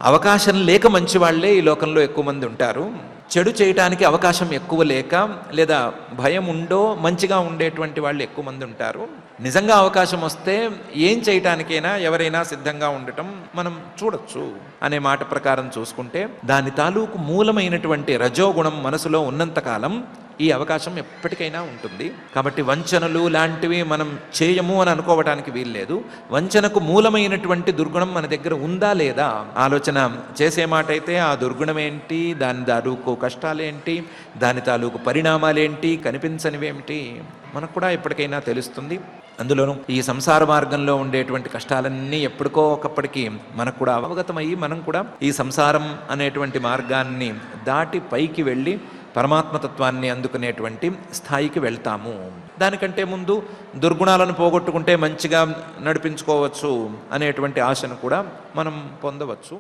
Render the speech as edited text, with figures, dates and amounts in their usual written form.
అవకాశం లేక మంచి వాళ్ళే ఈ లోకంలో ఎక్కువ మంది ఉంటారు. చెడు చేయటానికి అవకాశం ఎక్కువ లేక లేదా భయం ఉండో మంచిగా ఉండేటువంటి వాళ్ళు ఎక్కువ మంది ఉంటారు. నిజంగా అవకాశం వస్తే ఏం చేయటానికైనా ఎవరైనా సిద్ధంగా ఉండటం మనం చూడొచ్చు అనే మాట ప్రకారం చూసుకుంటే, దాని తాలూకు మూలమైనటువంటి రజోగుణం మనసులో ఉన్నంతకాలం ఈ అవకాశం ఎప్పటికైనా ఉంటుంది. కాబట్టి వంచనలు లాంటివి మనం చేయము అని అనుకోవటానికి వీల్లేదు. వంచనకు మూలమైనటువంటి దుర్గుణం మన దగ్గర ఉందా లేదా ఆలోచన చేసే మాట అయితే, ఆ దుర్గుణం ఏంటి, దాని తాలూకు కష్టాలేంటి, దాని తాలూకు పరిణామాలేంటి, కనిపించనివేమిటి మనకు కూడా ఎప్పటికైనా తెలుస్తుంది. అందులోనూ ఈ సంసార మార్గంలో ఉండేటువంటి కష్టాలన్నీ ఎప్పటికో ఒకప్పటికి మనకు కూడా అవగతమయ్యి మనం కూడా ఈ సంసారం అనేటువంటి మార్గాన్ని దాటి పైకి వెళ్ళి పరమాత్మతత్వాన్ని అందుకునేటువంటి స్థాయికి వెళ్తాము. దానికంటే ముందు దుర్గుణాలను పోగొట్టుకుంటే మంచిగా నడిపించుకోవచ్చు అనేటువంటి ఆశను కూడా మనం పొందవచ్చు.